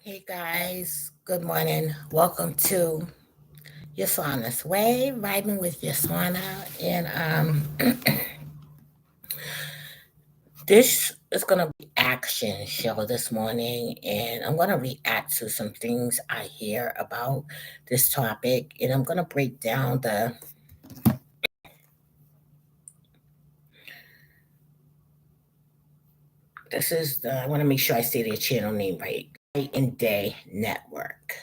Hey guys, good morning. Welcome to Yessayana's Way, vibing with Yessayana. And this is gonna be action show this morning, and I'm gonna react to some things I hear about this topic, and I'm gonna break down the. This is the. I want to make sure I say their channel name right. Night and Day Network.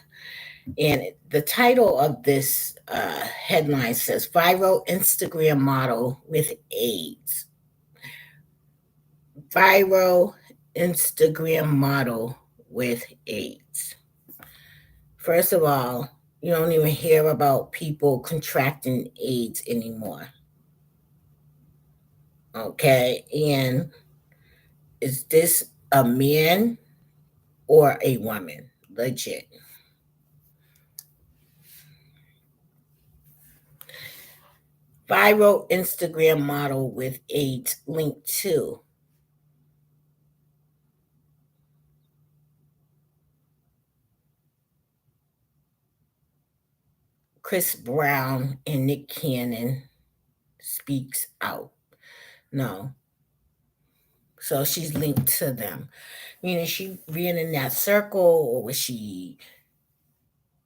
And the title of this headline says Viral Instagram Model with AIDS. Viral Instagram model with AIDS. First of all, you don't even hear about people contracting AIDS anymore. Okay. And is this a man or a woman? Legit. Viral Instagram model with AIDS linked to Chris Brown and Nick Cannon speaks out. No. So she's linked to them. Meaning she being in that circle, or was she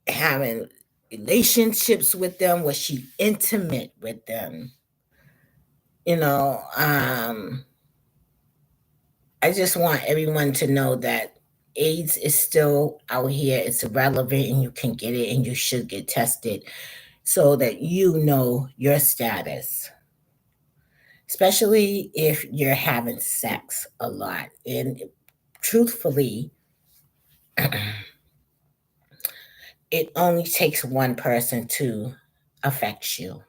having relationships with them? Was she intimate with them? You know, I just want everyone to know that AIDS is still out here. It's relevant and you can get it and you should get tested so that you know your status, especially if you're having sex a lot. And truthfully, it only takes one person to affect you.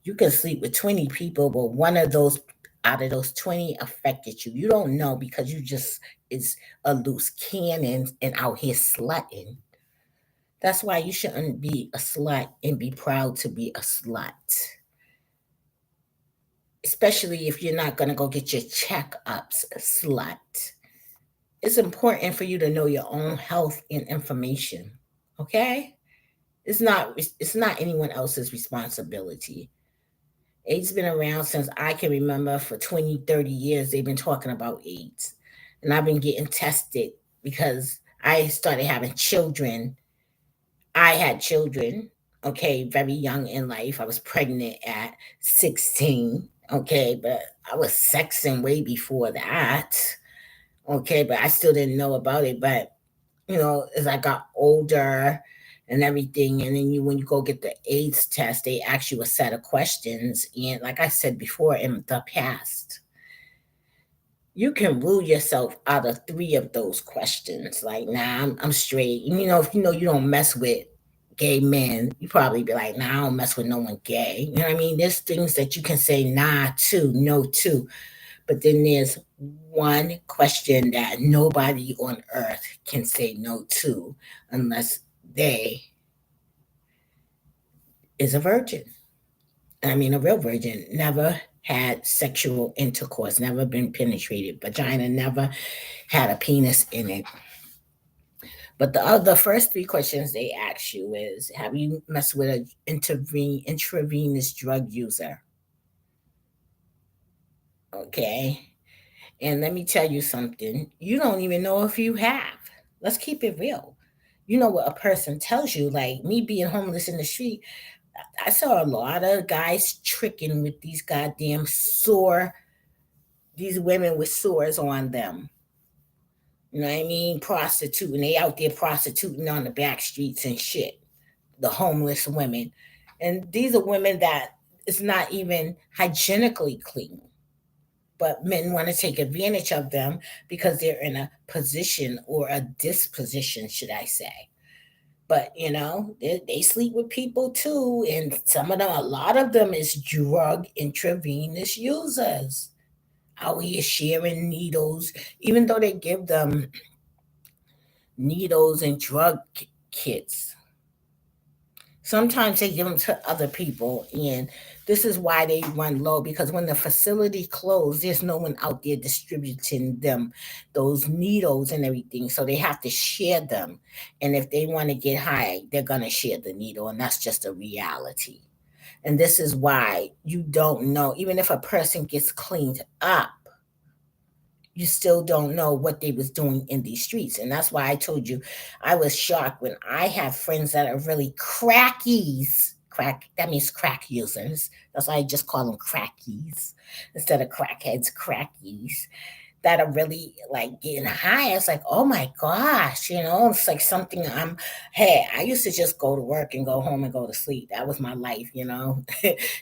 You can sleep with 20 people, but one of those out of those 20 affected you. You don't know because you just is a loose cannon and out here slutting. That's why you shouldn't be a slut and be proud to be a slut. Especially if you're not going to go get your checkups, slut. It's important for you to know your own health and information. Okay? It's not anyone else's responsibility. AIDS been around since I can remember. For 20, 30 years they've been talking about AIDS. And I've been getting tested because I started having children. I had children, okay, very young in life. I was pregnant at 16, okay, but I was sexing way before that, okay, but I still didn't know about it. But as I got older and everything, and then when you go get the AIDS test, they ask you a set of questions. And like I said before, in the past, you can rule yourself out of three of those questions. Like, nah, I'm straight. If you don't mess with gay men, you probably be like, nah, I don't mess with no one gay. You know what I mean? There's things that you can say nah to, no to. But then there's one question that nobody on earth can say no to unless they is a virgin. I mean, a real virgin, never had sexual intercourse, never been penetrated, vagina never had a penis in it. But the first three questions they ask you is, have you messed with an intravenous drug user? Okay. And let me tell you something. You don't even know if you have. Let's keep it real. You know what a person tells you, like me being homeless in the street, I saw a lot of guys tricking with these goddamn these women with sores on them. You know what I mean? Prostituting. They out there prostituting on the back streets and shit. The homeless women. And these are women that is not even hygienically clean. But men want to take advantage of them because they're in a position or a disposition, should I say. But they sleep with people too, and some of them, a lot of them, is drug intravenous users out here sharing needles, even though they give them needles and drug kits. Sometimes they give them to other people, and This is why they run low, because when the facility closed, there's no one out there distributing them those needles and everything. So they have to share them. And if they want to get high, they're going to share the needle. And that's just a reality. And this is why you don't know, even if a person gets cleaned up, you still don't know what they was doing in these streets. And that's why I told you I was shocked when I have friends that are really crackies. Crack, that means crack users. That's why I just call them crackies instead of crackheads, crackies that are really like getting high. It's like, oh my gosh, it's like something hey, I used to just go to work and go home and go to sleep. That was my life.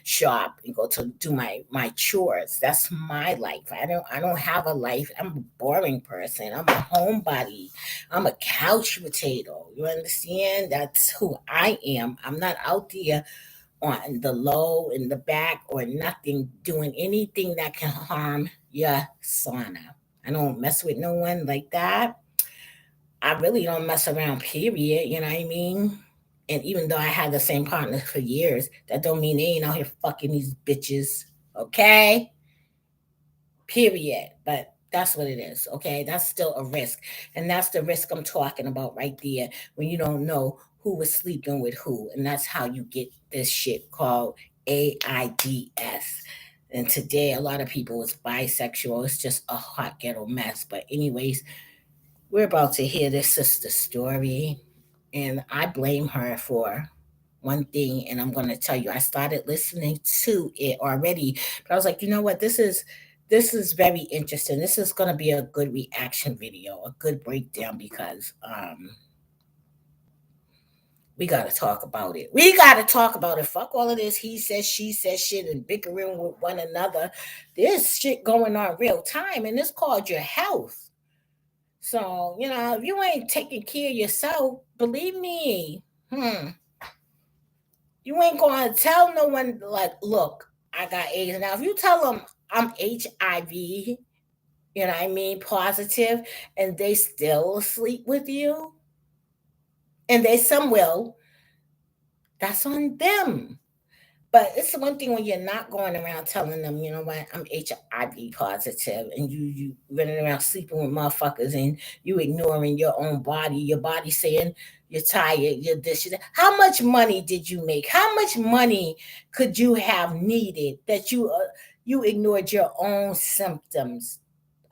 Shop and go to do my chores. That's my life. I don't have a life. I'm a boring person. I'm a homebody. I'm a couch potato. You understand? That's who I am. I'm not out there on the low in the back or nothing doing anything that can harm your sauna. I don't mess with no one like that. I really don't mess around, period. You know what I mean? And even though I had the same partner for years, that don't mean they ain't out here fucking these bitches. Okay? Period. But that's what it is. Okay? That's still a risk. And that's the risk I'm talking about right there, when you don't know who was sleeping with who. And that's how you get this shit called AIDS. And today, a lot of people is bisexual. It's just a hot ghetto mess. But, anyways, we're about to hear this sister's story. And I blame her for one thing. And I'm going to tell you, I started listening to it already. But I was like, you know what? This is very interesting. This is going to be a good reaction video, a good breakdown, because we got to talk about it. We got to talk about it. Fuck all of this he says, she says shit and bickering with one another. There's shit going on real time, and it's called your health. So, if you ain't taking care of yourself, believe me, you ain't going to tell no one, like, look, I got AIDS. Now, if you tell them I'm HIV, you know what I mean, positive, and they still sleep with you, and some will, that's on them. But it's the one thing when you're not going around telling them, you know what, I'm HIV positive, and you running around sleeping with motherfuckers, and you ignoring your body saying you're tired, you're this, you're that. How much money did you make? How much money could you have needed that you ignored your own symptoms?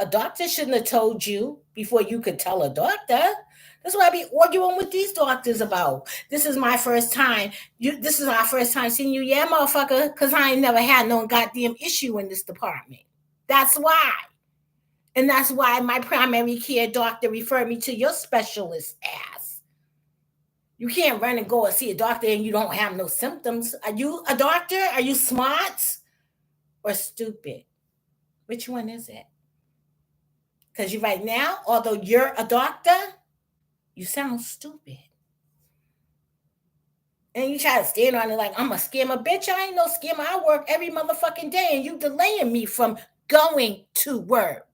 A doctor shouldn't have told you before you could tell a doctor. That's what I be arguing with these doctors about. This is my first time. This is our first time seeing you. Yeah, motherfucker, because I ain't never had no goddamn issue in this department. That's why. And that's why my primary care doctor referred me to your specialist ass. You can't run and go and see a doctor and you don't have no symptoms. Are you a doctor? Are you smart or stupid? Which one is it? Because you right now, although you're a doctor, you sound stupid. And you try to stand on it like I'm a scammer. Bitch, I ain't no scammer. I work every motherfucking day and you delaying me from going to work.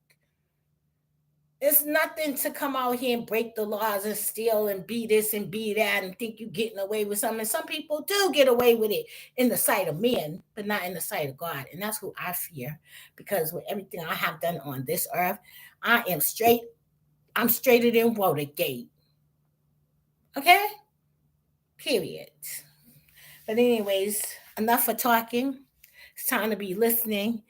It's nothing to come out here and break the laws and steal and be this and be that and think you're getting away with something. And some people do get away with it in the sight of men, but not in the sight of God. And that's who I fear, because with everything I have done on this earth, I am straight. I'm straighter than Watergate. Okay? Period. But anyways, enough for talking. It's time to be listening.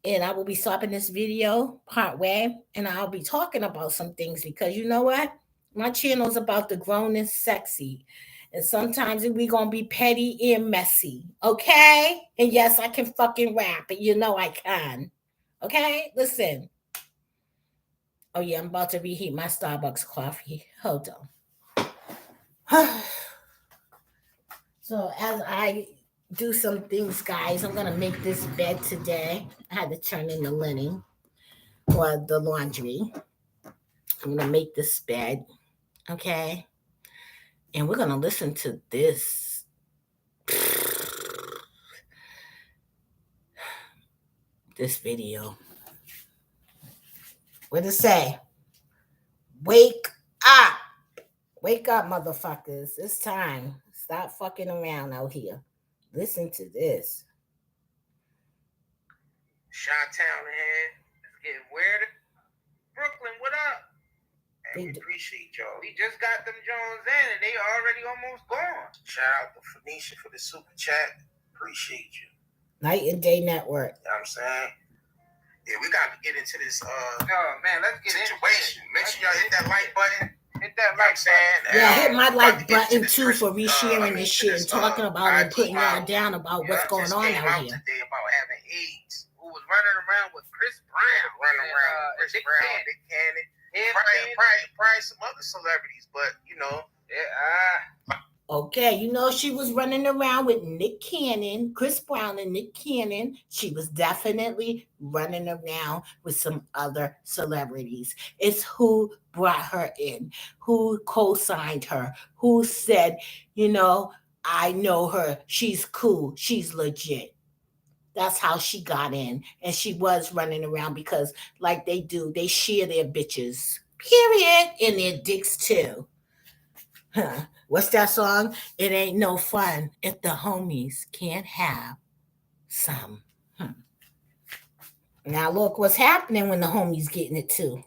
And I will be stopping this video part way. And I'll be talking about some things, because you know what? My channel is about the grown and sexy. And sometimes we going to be petty and messy. Okay? And yes, I can fucking rap. And you know I can. Okay? Listen. Oh, yeah, I'm about to reheat my Starbucks coffee. Hold on. So as I do some things, guys, I'm gonna make this bed today. I had to turn in the linen or the laundry. I'm gonna make this bed, okay? And we're gonna listen to this video. What does it say? Wake up. Wake up, motherfuckers. It's time. Stop fucking around out here. Listen to this. Chi-Town ahead. It's getting weird. Brooklyn, what up? And we appreciate y'all. We just got them Jones in, and they already almost gone. Shout out to Phoenicia for the super chat. Appreciate you. Night and Day Network. You know what I'm saying? Yeah, we got to get into this let's get situation. Make sure y'all hit that like button. Hit that like button. Yeah, hit my like button too for resharing this shit and talking about and putting y'all down about what's going on out here. Today about having AIDS. Who was running around with Chris Brown? Chris Brown, Nick Cannon. Probably some other celebrities, but Okay, she was running around with Nick Cannon, Chris Brown and Nick Cannon. She was definitely running around with some other celebrities. It's who brought her in, who co-signed her, who said, I know her. She's cool. She's legit. That's how she got in. And she was running around because, like they do, they share their bitches, period, and their dicks too. Huh. What's that song? It ain't no fun if the homies can't have some. Now look what's happening when the homies getting it too.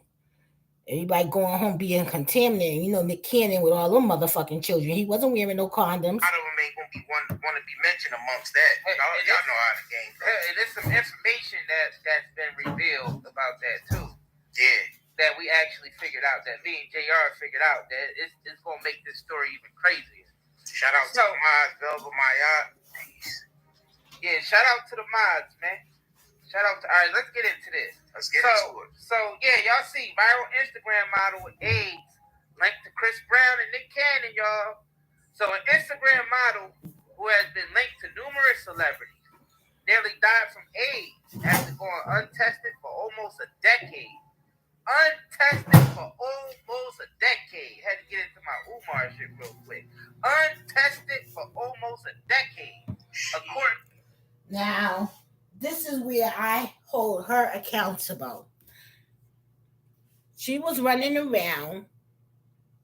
Everybody going home being contaminated. Nick Cannon with all them motherfucking children. He wasn't wearing no condoms. I don't ain't gonna be want to be mentioned amongst that. Y'all know how the game goes. Hey, there's some information that's been revealed about that too. Yeah. That we actually figured out, that me and JR figured out, that it's gonna make this story even crazier. Shout out to the mods, Velva Maya. Peace. Yeah, shout out to the mods, man. Shout out to. All right, let's get into this. Let's get into it. So yeah, y'all see viral Instagram model with AIDS linked to Chris Brown and Nick Cannon, y'all. So an Instagram model who has been linked to numerous celebrities nearly died from AIDS after going untested for almost a decade. Untested for almost a decade. Had to get into my Umar shit real quick. Untested for almost a decade. Now, this is where I hold her accountable. She was running around,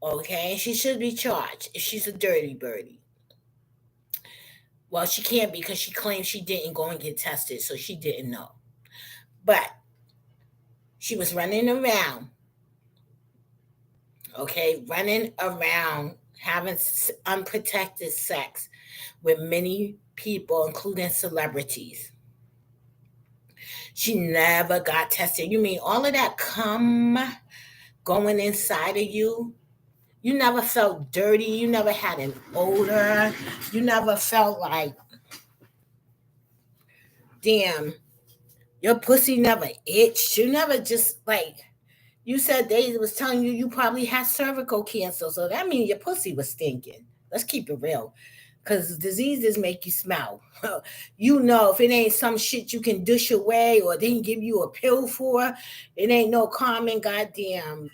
okay? She should be charged if she's a dirty birdie. Well, she can't because she claims she didn't go and get tested, so she didn't know. But she was running around, okay? Running around, having unprotected sex with many people, including celebrities. She never got tested. You mean all of that cum going inside of you? You never felt dirty. You never had an odor. You never felt like, damn, your pussy never itched. You never just like, you said they was telling you probably had cervical cancer. So that means your pussy was stinking. Let's keep it real. Because diseases make you smell. If it ain't some shit you can dish away or they can give you a pill for, it ain't no common goddamn,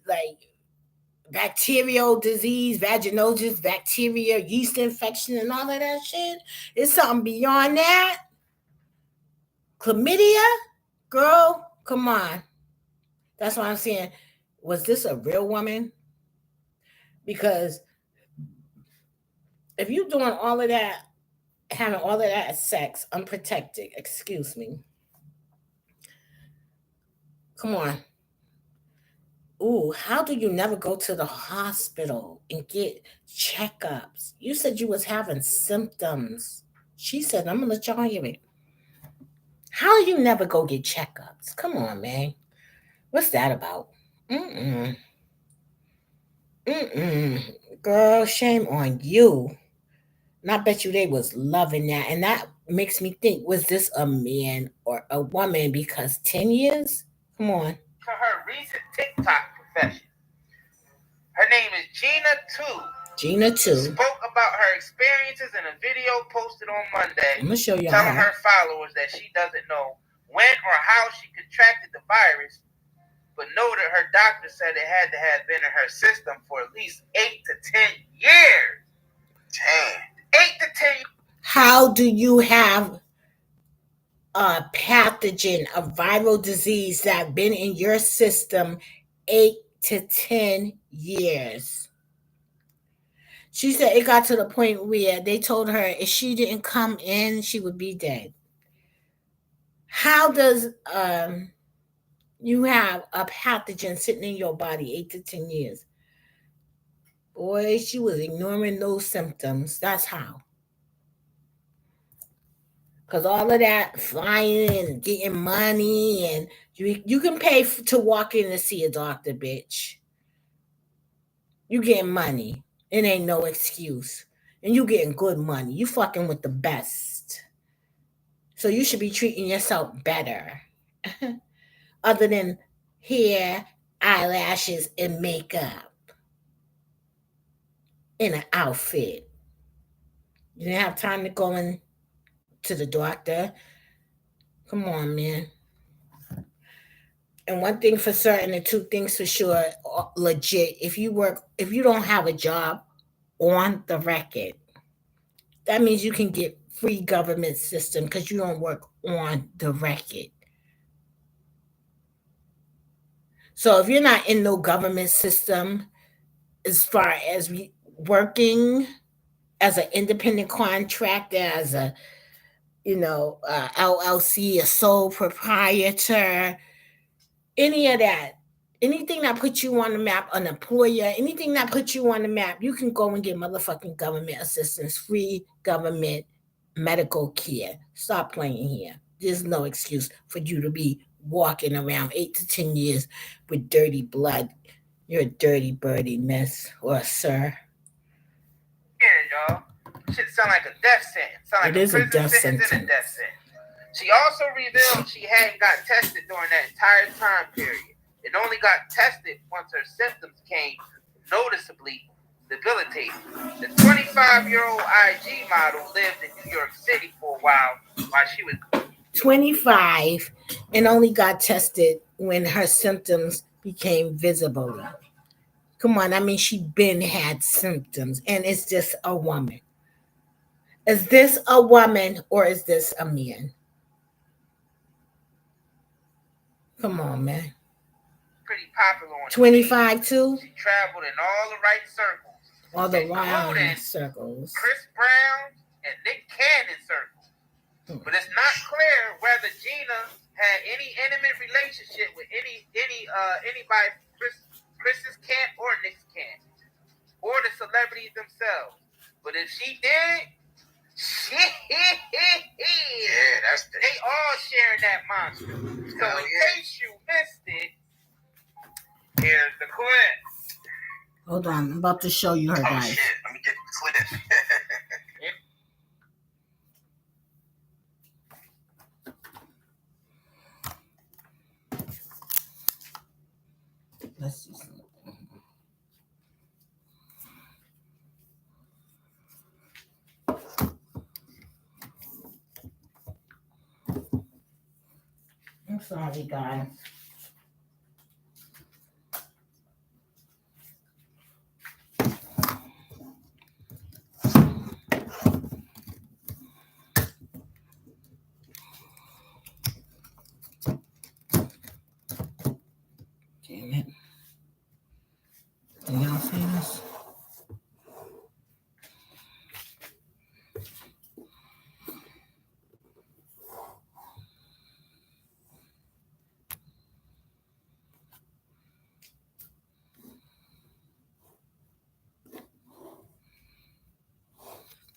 like, bacterial disease, vaginosis, bacteria, yeast infection, and all of that shit. It's something beyond that. Chlamydia? Girl, come on. That's what I'm saying. Was this a real woman? Because if you're doing all of that, having all of that sex unprotected, excuse me. Come on. Ooh, how do you never go to the hospital and get checkups? You said you was having symptoms. She said, I'm gonna let y'all hear it. How do you never go get checkups? Come on, man. What's that about? Mm-mm. Girl, shame on you. And I bet you they was loving that. And that makes me think, was this a man or a woman? Because 10 years? Come on. To her recent TikTok confession. Her name is Gina 2. Gina 2 spoke about her experiences in a video posted on Monday. I'm gonna show you telling her followers that she doesn't know when or how she contracted the virus, but noted her doctor said it had to have been in her system for at least 8 to 10 years. 8 to 10 years. How do you have a pathogen, a viral disease that been in your system 8 to 10 years? She said it got to the point where they told her if she didn't come in, she would be dead. How does you have a pathogen sitting in your body 8 to 10 years? Boy, she was ignoring those symptoms. That's how. Because all of that flying and getting money, and you can pay to walk in and see a doctor, bitch. You getting money. It ain't no excuse. And you getting good money. You fucking with the best. So you should be treating yourself better. Other than hair, eyelashes, and makeup in an outfit. You didn't have time to go in to the doctor. Come on, man. And one thing for certain, and two things for sure, legit. If you don't have a job on the record, that means you can get free government system because you don't work on the record. So if you're not in no government system, as far as working as an independent contractor, as a LLC, a sole proprietor, any of that, anything that puts you on the map, an employer, anything that puts you on the map, you can go and get motherfucking government assistance, free government medical care. Stop playing here. There's no excuse for you to be walking around 8 to 10 years with dirty blood. You're a dirty birdie, miss or sir. Yeah, y'all. Shit sound like a death sentence. Sound like It is a prison death sentence and a death sentence. She also revealed she hadn't got tested during that entire time period. It only got tested once her symptoms came noticeably debilitating. The 25-year-old IG model lived in New York City for a while she was 25 and only got tested when her symptoms became visible. Come on, I mean, she been had symptoms, and it's just a woman. Is this a woman or is this a man? Come on, man. Pretty popular on 25 too? She traveled in all the right circles. All the right circles. Chris Brown and Nick Cannon circles. But it's not clear whether Gina had any intimate relationship with anybody Chris's camp or Nick's camp, or the celebrities themselves. But if she did, they all sharing that monster. So in case you missed it, here's the clip. Hold on, I'm about to show you her, guys. Shit, let me get the clip. Let's see something. I'm sorry, guys. Damn it. Can y'all see this?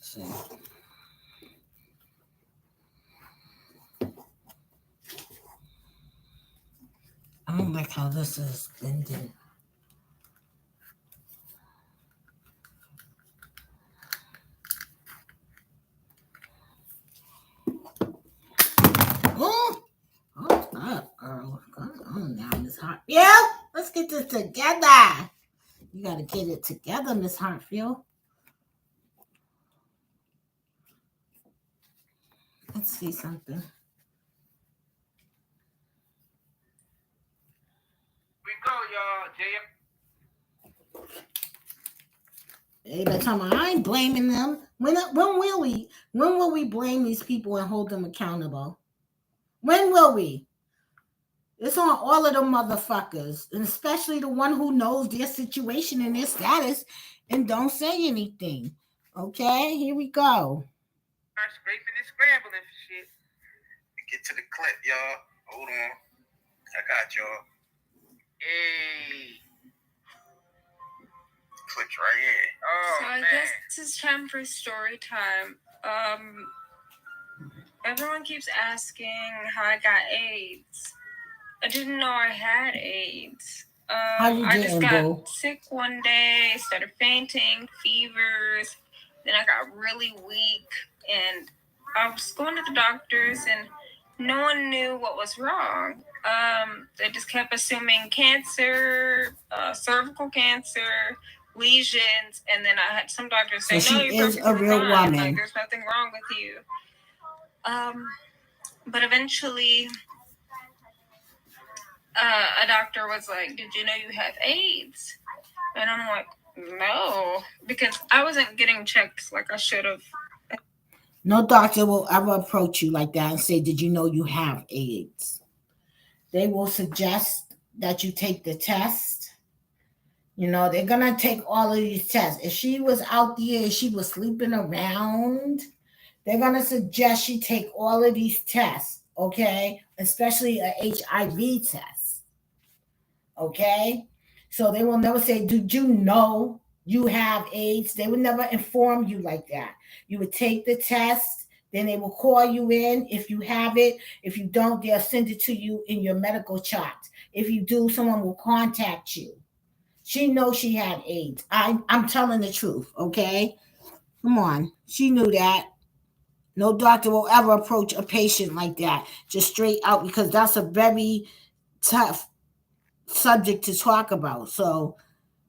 See. I don't like how this is bending. Oh, hold up, girl. Come on now, Miss Hartfield. Let's get this together. You gotta get it together, Miss Hartfield. Let's see something. We go, y'all. Hey, by the time I ain't blaming them. When will we? When will we blame these people and hold them accountable? When will we? It's on all of them motherfuckers, and especially the one who knows their situation and their status and don't say anything. Okay, here we go. Scraping and scrambling for shit. Get to the clip, y'all. Hold on. I got y'all. Hey. Clips right here. Oh, so I guess it's time for story time. Everyone keeps asking how I got AIDS. I didn't know I had AIDS. I just got sick one day, started fainting, fevers. Then I got really weak, and I was going to the doctors, and no one knew what was wrong. They just kept assuming cancer, cervical cancer, lesions, and then I had some doctors say, "No, you're perfectly fine. Like there's nothing wrong with you." But eventually, a doctor was like, "Did you know you have AIDS?" And I'm like, "No," because I wasn't getting checked like I should have. No doctor will ever approach you like that and say, "Did you know you have AIDS?" They will suggest that you take the test. They're gonna take all of these tests. If she was out there, if she was sleeping around, they're gonna suggest she take all of these tests, okay? Especially a HIV test, okay? So they will never say, "Did you know you have AIDS?" They would never inform you like that. You would take the test, then they will call you in if you have it. If you don't, they'll send it to you in your medical chart. If you do, someone will contact you. She knows she had AIDS. I'm telling the truth, okay? Come on. She knew that. No doctor will ever approach a patient like that, just straight out, because that's a very tough subject to talk about. So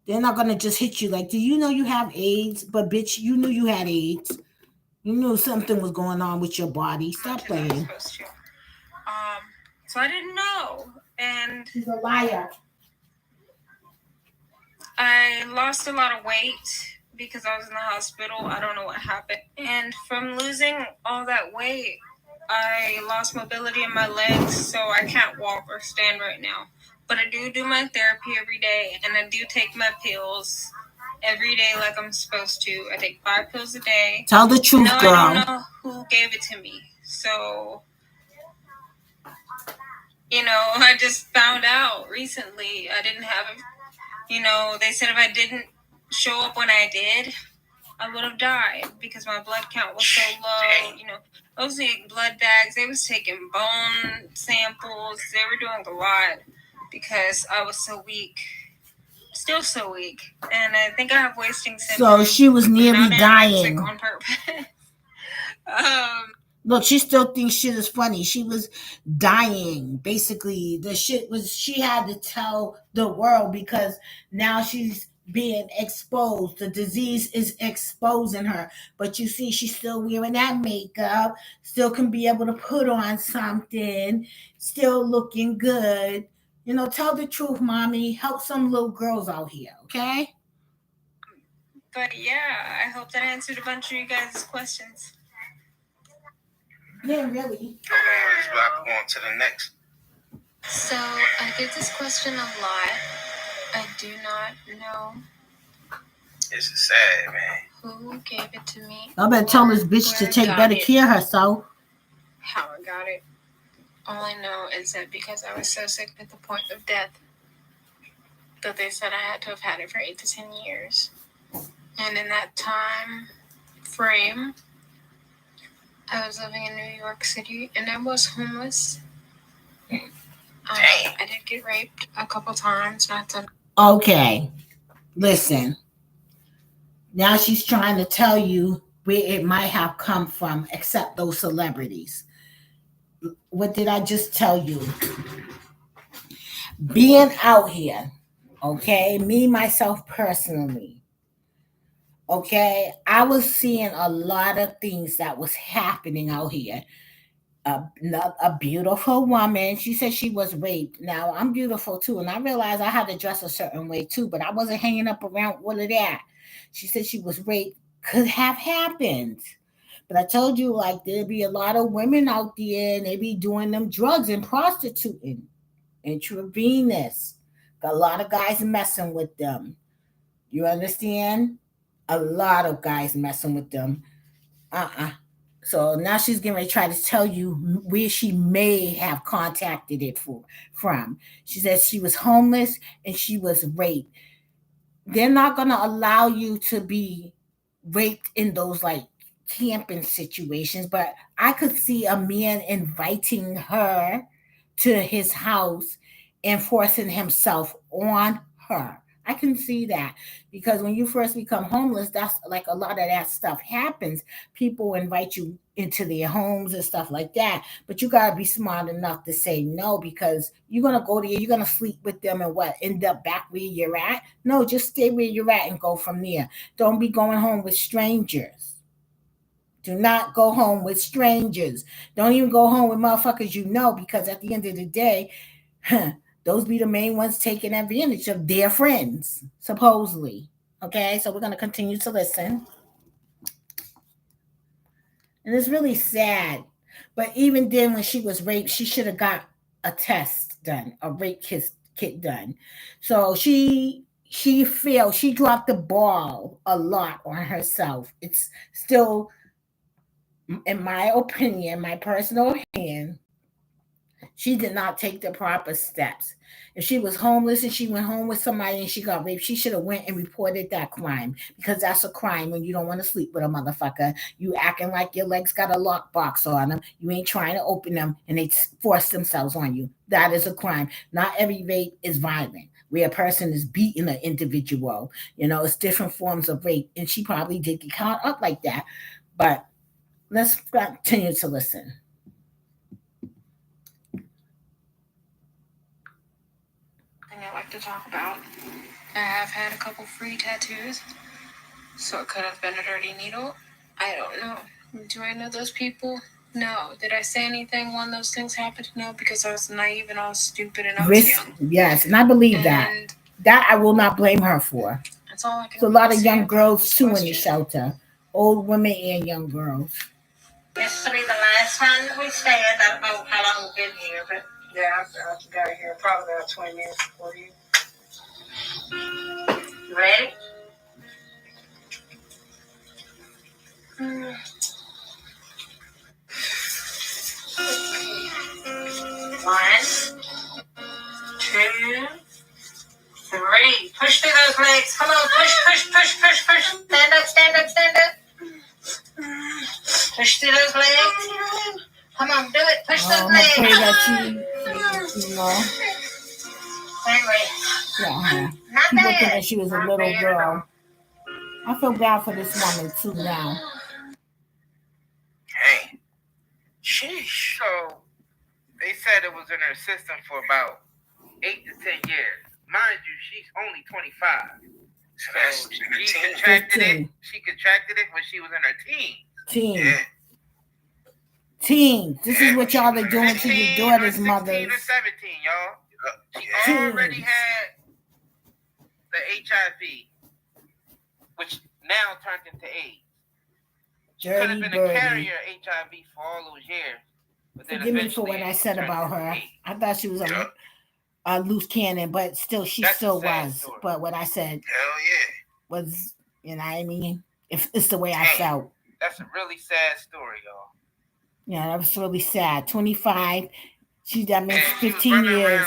they're not gonna just hit you like, "Do you know you have AIDS?" But bitch, you knew you had AIDS. You knew something was going on with your body. Stop playing. So I didn't know, and she's a liar. I lost a lot of weight because I was in the hospital. I don't know what happened. And from losing all that weight, I lost mobility in my legs, so I can't walk or stand right now. But I do my therapy every day, and I do take my pills every day like I'm supposed to. I take 5 pills a day. Tell the truth, girl. I don't know who gave it to me. So, I just found out recently I didn't have it. They said if I didn't show up when I did, I would have died because my blood count was so low. I was taking blood bags. They was taking bone samples. They were doing a lot because I was so weak. Still so weak. And I think I have wasting syndrome. So she was nearly dying. On purpose. Look, she still thinks shit is funny. She was dying. Basically, the shit was, she had to tell the world because now she's being exposed. The disease is exposing her. But you see, she's still wearing that makeup, still can be able to put on something, still looking good. Tell the truth, mommy. Help some little girls out here, okay? But yeah, I hope that answered a bunch of you guys' questions. Yeah, really. Okay, let's back on to the next. So I get this question a lot. I do not know. This is sad, man. Who gave it to me? I better tell this bitch to take better care of herself. How I got it. All I know is that because I was so sick at the point of death, that they said I had to have had it for 8 to 10 years. And in that time frame, I was living in New York City, and I was homeless. I did get raped a couple times. Okay, listen. Now she's trying to tell you where it might have come from, except those celebrities. What did I just tell you? Being out here, okay, me, myself personally, okay, I was seeing a lot of things that was happening out here. A beautiful woman. She said she was raped. Now I'm beautiful too, and I realized I had to dress a certain way too, but I wasn't hanging up around all of that. She said she was raped. Could have happened. But I told you, like, there'd be a lot of women out there and they be doing them drugs and prostituting, intravenous. Got a lot of guys messing with them. You understand? A lot of guys messing with them. Uh-uh. So now she's going to try to tell you where she may have contacted it from. She says she was homeless and she was raped. They're not going to allow you to be raped in those like camping situations, but I could see a man inviting her to his house and forcing himself on her. I can see that because when you first become homeless, that's like a lot of that stuff happens. People invite you into their homes and stuff like that, but you got to be smart enough to say no because you're going to go there, you're going to sleep with them and what, end up back where you're at? No, just stay where you're at and go from there. Don't be going home with strangers. Do not go home with strangers. Don't even go home with motherfuckers you know because at the end of the day, those be the main ones taking advantage of their friends, supposedly. Okay, so we're going to continue to listen. And it's really sad. But even then, when she was raped, she should have got a test done, a rape kit done. So she failed. She dropped the ball a lot on herself. It's still, in my opinion, my personal opinion, she did not take the proper steps. If she was homeless and she went home with somebody and she got raped, she should have went and reported that crime because that's a crime when you don't want to sleep with a motherfucker. You acting like your legs got a lockbox on them. You ain't trying to open them and they force themselves on you. That is a crime. Not every rape is violent. Where a person is beating an individual, it's different forms of rape, and she probably did get caught up like that. But let's continue to listen. I like to talk about. I have had a couple free tattoos, so it could have been a dirty needle. I don't know. Do I know those people? No. Did I say anything when those things happened? No, because I was naive and I was stupid and I was young. Yes, and I believe that. That I will not blame her for. That's all I can. There's a lot of young girls too in the shelter, old women and young girls. This will be the last time that we stayed. I don't know how long we've been here, but yeah, I got here probably about 20 minutes before you. You ready? One, two, three. Push through those legs. Come on, push. Stand up. Push through those legs. Come on, do it. Push those legs. I pray that you know. Anyway. Yeah. People think that she was a little girl. I feel bad for this woman too now. Hey. Sheesh. So, they said it was in her system for about 8 to 10 years. Mind you, she's only 25. So she contracted it when she was in her teens. Yeah. Teens. This is what y'all are doing to your daughters' 16 mothers. 16 or 17, y'all. She already had the HIV, which now turned into AIDS. She could have been a carrier of HIV for all those years. Forgive me for what I said about her. I thought she was a loose cannon, but still, she still was. Story. But what I said was, what I mean? If it's the way I felt. That's a really sad story, y'all. Yeah, that was really sad. 25. That means 15 years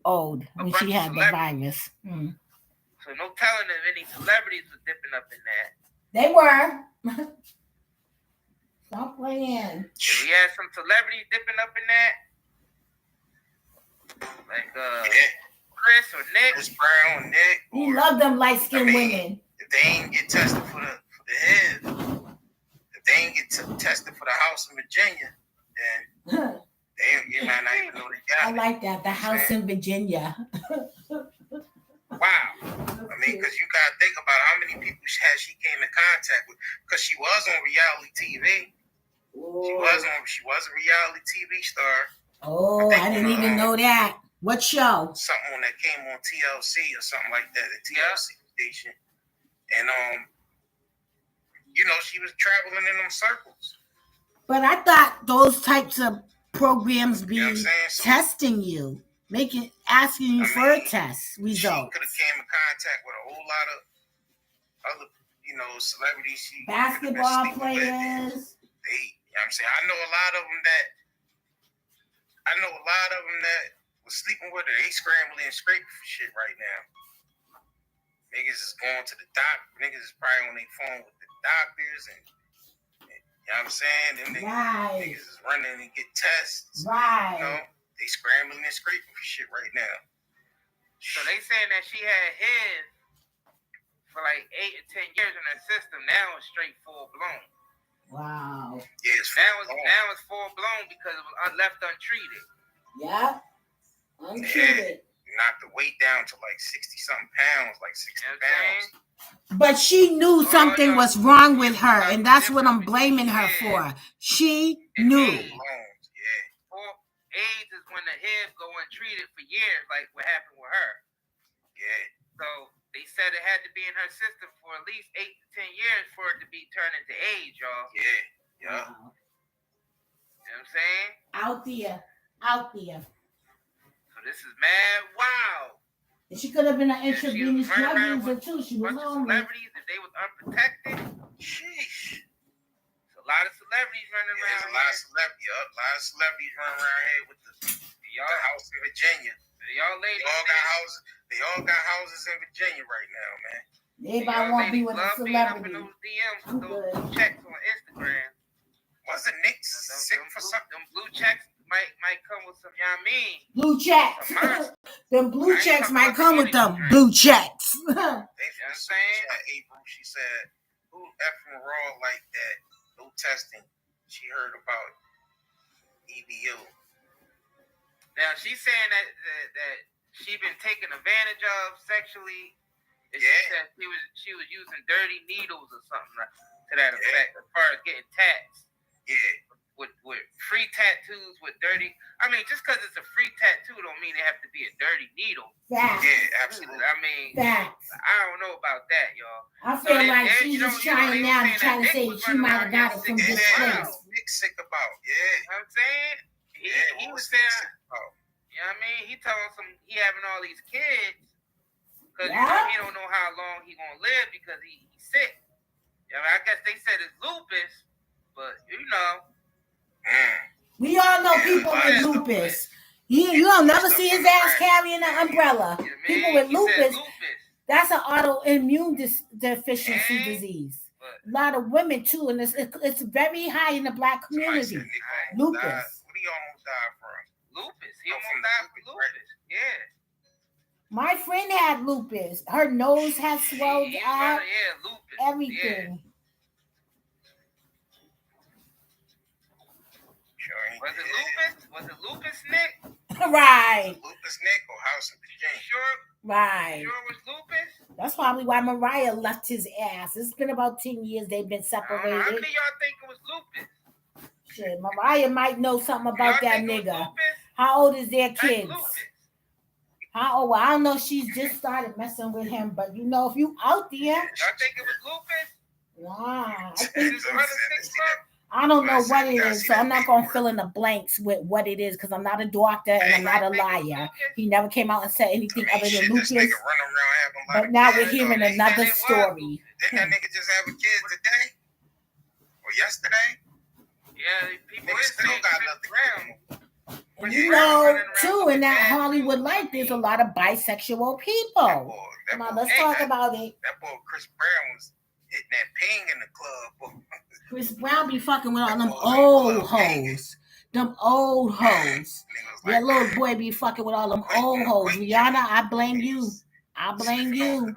old when she had the virus. So no telling if any celebrities were dipping up in that. They were. Stop playing. If we had some celebrities dipping up in that, like Chris or Nick. Chris Brown, Nick. You love them light-skinned women. If they ain't get tested for the head, if they ain't get tested for the house in Virginia, then you might not even know they got it. I like that, the house in Virginia. Wow. I mean, because you got to think about how many people she came in contact with. Because she was on reality TV. Ooh. She was a reality TV star. Oh, I didn't even know that. What show? Something that came on TLC or something like that, the TLC station. And she was traveling in them circles. But I thought those types of programs be testing you, asking you for a test result. She could have came in contact with a whole lot of other, celebrities. Basketball players. You know what I'm saying? I know a lot of them that was sleeping with her. They scrambling and scraping for shit right now. Niggas is going to the doctor. Niggas is probably on their phone with the doctors and you know what I'm saying? Them niggas is running and get tests. Right. You know, they scrambling and scraping for shit right now. So they saying that she had his for like 8 or 10 years in her system. Now it's straight full blown. Wow. Yeah, now it's full blown because it was left untreated. Yeah. Untreated. Knocked the weight down to like 60-something pounds, like 60 pounds. But she knew something was wrong with her, and that's what I'm blaming her for. She knew. AIDS is when the HIV go untreated for years, like what happened with her. Yeah. So they said it had to be in her system for at least 8 to 10 years for it to be turned into AIDS, y'all. Yeah. Yeah. You know what I'm saying? Out there. So this is mad wow. And she could have been an intravenous drug user too. She was homeless. Celebrities, if they was unprotected. Sheesh. A lot of celebrities running around. A lot of celebrities running around here with the house in Virginia. Y'all ladies. They all got houses in Virginia right now, man. Everybody want to be with a celebrity. Those DMs with those blue checks on Instagram. Wasn't Nick sick for something? Them blue checks might come with some, you know what I mean? Blue checks. Them blue checks might come with them blue checks. You know what I'm saying? April, she said, who effing raw like that? No testing. She heard about EBU. Now she's saying that she been taken advantage of sexually. She said she was using dirty needles or something to that effect as far as getting tats. Yeah. With free tattoos with dirty. I mean, just because it's a free tattoo don't mean it have to be a dirty needle. Facts. Yeah, absolutely. I mean, facts. I don't know about that, y'all. I feel like she's just trying now to try to say she might have got it from this place. Nick sick about, You know what I'm saying? He was saying, you know what I mean? He telling he having all these kids because he don't know how long he gonna live because he's sick. You know, I guess they said it's lupus, but you know. We all know people with lupus. You don't never see his ass carrying an umbrella. People with lupus, that's an autoimmune deficiency disease. A lot of women too, and it's very high in the Black community. Lupus. What he almost died from? Lupus. He almost died from lupus. Yeah. My friend had lupus. Her nose had swelled out. Yeah, lupus. Everything. Yeah. Was it lupus, Nick? Right. Lupus, Nick, or House of Virginia? Sure. Right. Sure it was lupus? That's probably why Mariah left his ass. It's been about 10 years they've been separated. How many of y'all think it was lupus? Shit, Mariah might know something about that nigga. How old is their kids? How old? Well, I don't know. She's just started messing with him, but you know, if you out there, y'all think it was lupus? Nah, I think I don't know what it is, so I'm not gonna fill in the blanks with what it is because I'm not a doctor and I'm not a liar. He never came out and said anything other than lupus. But now we're hearing another story. Didn't that nigga just have a kid today or yesterday? Yeah, people still got nothing. And you know, too, in that Hollywood life, there's a lot of bisexual people. Come on, let's talk about it. That boy Chris Brown was hitting that ping in the club. Chris Brown be fucking with all them old hoes. Them old hoes. That little boy be fucking with all them old hoes. Rihanna, I blame you. I blame you.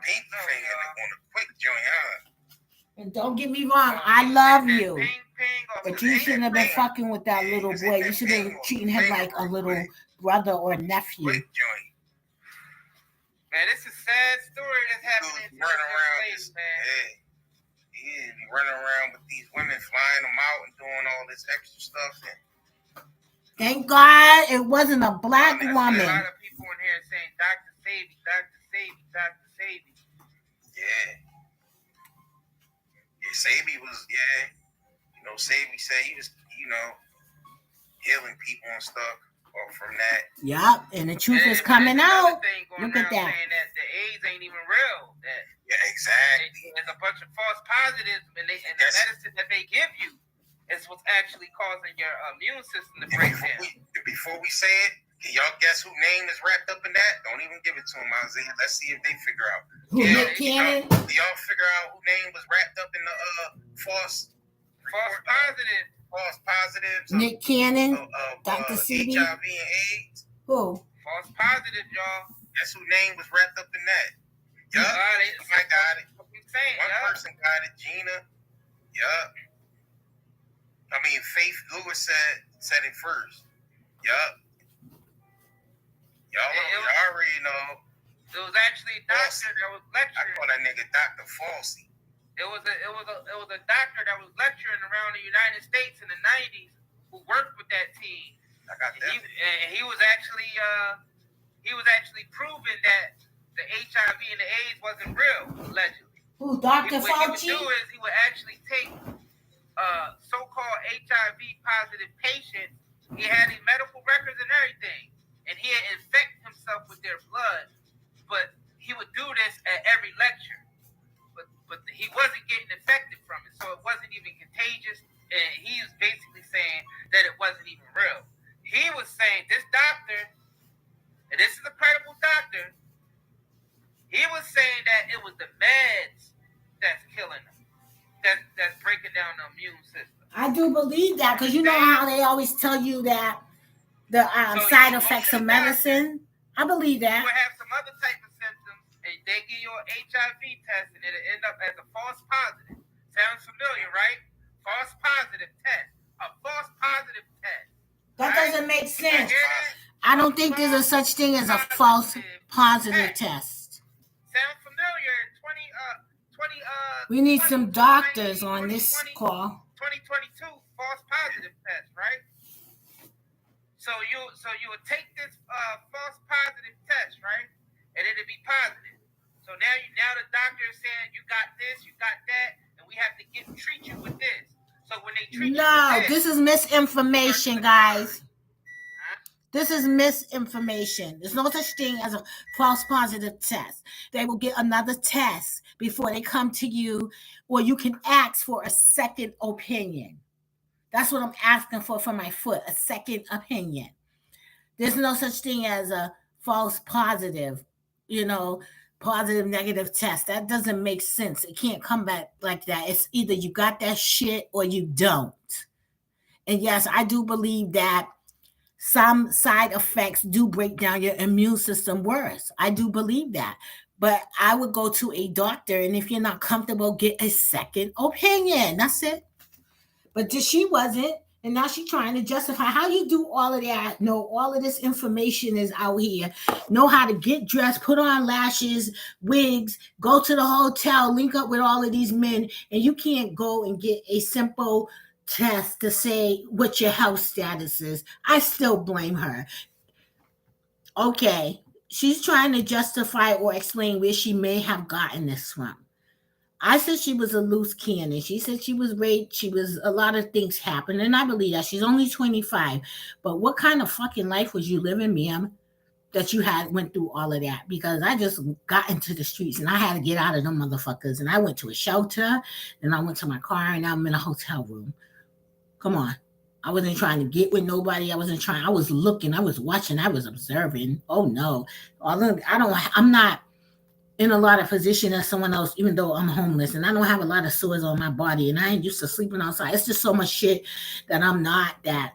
And don't get me wrong, I love you. But you shouldn't have been fucking with that little boy. You should have been treating him like a little brother or nephew. Man, this is a sad story that's happening to this man. Yeah, be running around with these women, flying them out and doing all this extra stuff. Thank God it wasn't a black woman. A lot of people in here saying, Dr. Savy, Dr. Savy, Dr. Savy. Yeah. Yeah, Savy was, you know, Savy said he was, you know, healing people and stuff from that. Yup, and the truth is coming out. Look at that. Saying that the AIDS ain't even real. Yeah, exactly. There's a bunch of false positives and the medicine that they give you is what's actually causing your immune system to break down. Before we say it, can y'all guess whose name is wrapped up in that? Don't even give it to them, Isaiah. Let's see if they figure out. Nick Cannon? Do y'all figure out whose name was wrapped up in the false positives? Nick Cannon? Dr. CB? HIV and AIDS? Who? False positive, y'all. Guess whose name was wrapped up in that? Yup. I got it. One person got it. Gina. Yup. I mean, Faith Lewis said it first. Yup. Y'all already know. It was actually a doctor that was lecturing. I call that nigga Dr. Falsey. It was a doctor that was lecturing around the United States in the 90s who worked with that team. I got that. He was actually proving that the HIV and the AIDS wasn't real, allegedly. Who, Dr. Fauci? What he would do is he would actually take so-called HIV positive patients. He had his medical records and everything, and he would infect himself with their blood. But he would do this at every lecture. But he wasn't getting infected from it, so it wasn't even contagious. And he was basically saying that it wasn't even real. He was saying, this doctor, and this is a credible doctor, he was saying that it was the meds that's killing them, that's breaking down the immune system. I do believe that, because you know how they always tell you that the side effects of medicine? I believe that. You will have some other type of symptoms, and they give you an HIV test, and it'll end up as a false positive. Sounds familiar, right? False positive test. A false positive test. That doesn't make sense. I don't think there's a such thing as a false positive test. Sounds familiar. We need some doctors on this call. 2022 false positive test, right? So you would take this false positive test, right? And it'll be positive. So now the doctor is saying you got this, you got that, and we have to treat you with this. So when they treat you with this is misinformation, guys. This is misinformation. There's no such thing as a false positive test. They will get another test before they come to you, or you can ask for a second opinion. That's what I'm asking for my foot, a second opinion. There's no such thing as a false positive, positive, negative test. That doesn't make sense. It can't come back like that. It's either you got that shit or you don't. And yes, I do believe that some side effects do break down your immune system worse. I do believe that. But I would go to a doctor, and if you're not comfortable, get a second opinion. That's it. But she wasn't, and now she's trying to justify. How you do all of that? No, all of this information is out here. Know how to get dressed, put on lashes, wigs, go to the hotel, link up with all of these men, and you can't go and get a simple test to say what your health status is. I still blame her. Okay, she's trying to justify or explain where she may have gotten this from. I said she was a loose cannon. She said she was raped. She was, a lot of things happened, and I believe that. She's only 25. But what kind of fucking life was you living, ma'am, that you went through all of that? Because I just got into the streets, and I had to get out of them motherfuckers. And I went to a shelter, and I went to my car, and now I'm in a hotel room. Come on. I wasn't trying to get with nobody. I was looking, I was watching, I was observing. Oh no. I'm not in a lot of position as someone else, even though I'm homeless, and I don't have a lot of sores on my body, and I ain't used to sleeping outside. It's just so much shit that I'm not that.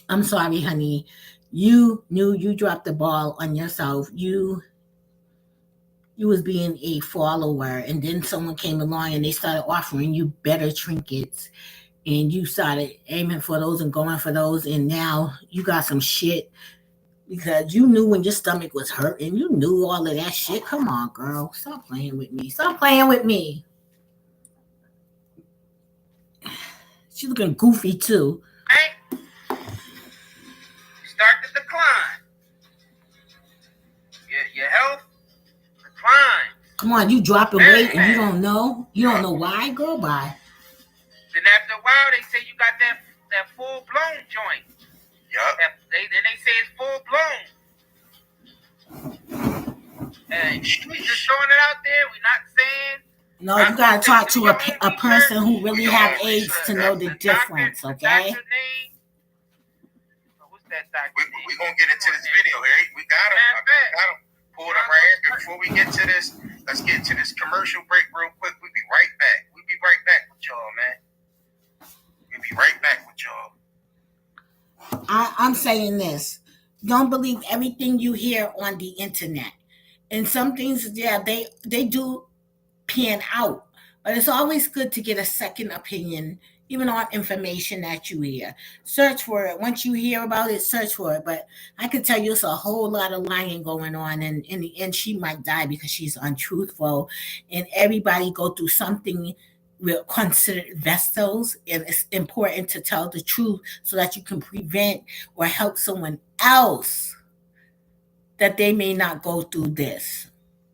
I'm sorry, honey. You knew you dropped the ball on yourself. You was being a follower, and then someone came along and they started offering you better trinkets, and you started aiming for those and going for those, and now you got some shit because you knew when your stomach was hurting. You knew all of that shit. Come on, girl. Stop playing with me. Stop playing with me. She's looking goofy, too. Hey, start to decline. Your health decline. Come on, you dropping weight and you don't know? You don't know why? Girl, bye. Then after a while, they say you got that full-blown joint. Yup. Then they say it's full-blown. And we just throwing it out there. We're not saying No, you gotta talk to a person who really have AIDS to know the difference, okay? What's that doctor? We're going to get into this video here. We got him. Pull it up right here. Before we get to this, let's get to this commercial break real quick. We'll be right back. We'll be right back with y'all, man. We'll be right back with y'all. I'm saying this. Don't believe everything you hear on the internet. And some things, yeah, they do pan out. But it's always good to get a second opinion, even on information that you hear. Search for it. Once you hear about it, search for it. But I can tell you it's a whole lot of lying going on. And in the end, she might die because she's untruthful. And everybody go through something we're considered vessels, and it's important to tell the truth so that you can prevent or help someone else that they may not go through this.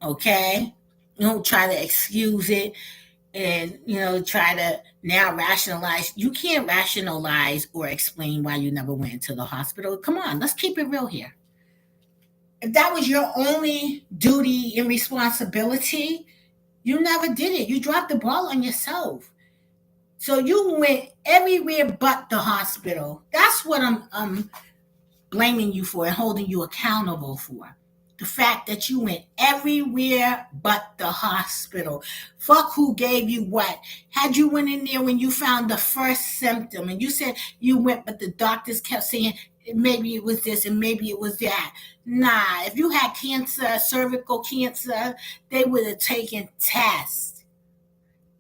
Okay? Don't try to excuse it and try to now rationalize. You can't rationalize or explain why you never went into the hospital. Come on, let's keep it real here. If that was your only duty and responsibility, you never did it. You dropped the ball on yourself. So you went everywhere but the hospital. That's what I'm blaming you for and holding you accountable for. The fact that you went everywhere but the hospital. Fuck who gave you what. Had you went in there when you found the first symptom and you said you went, but the doctors kept saying maybe it was this and maybe it was that. Nah, if you had cancer, cervical cancer, they would have taken tests.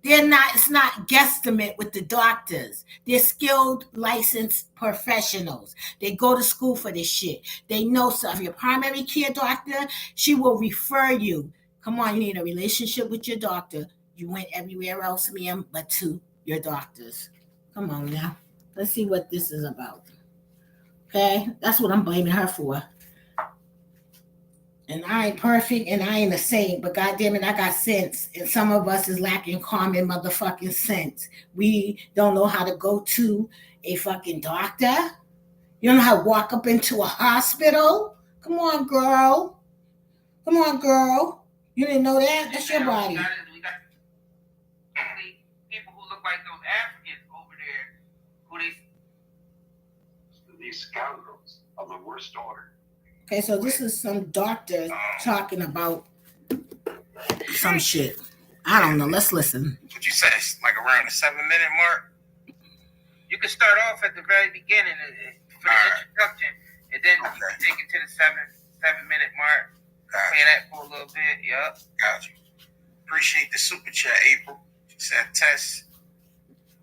It's not guesstimate with the doctors. They're skilled, licensed professionals. They go to school for this shit. They know stuff. Your primary care doctor, she will refer you. Come on, you need a relationship with your doctor. You went everywhere else, ma'am, but to your doctors. Come on now. Let's see what this is about. Okay? That's what I'm blaming her for. And I ain't perfect and I ain't a saint, but goddamn it, I got sense. And some of us is lacking common motherfucking sense. We don't know how to go to a fucking doctor. You don't know how to walk up into a hospital. Come on, girl. Come on, girl. You didn't know that? That's your body. We got people who look like those Africans over there. These scoundrels of the worst order. Okay, so this is some doctor talking about some shit. I don't know. Let's listen. What you say? Like around the 7-minute mark? You can start off at the very beginning for the introduction, and then take it to the 7-minute mark. Play that for a little bit. Yup. Got you. Appreciate the super chat, April. She said, Tess,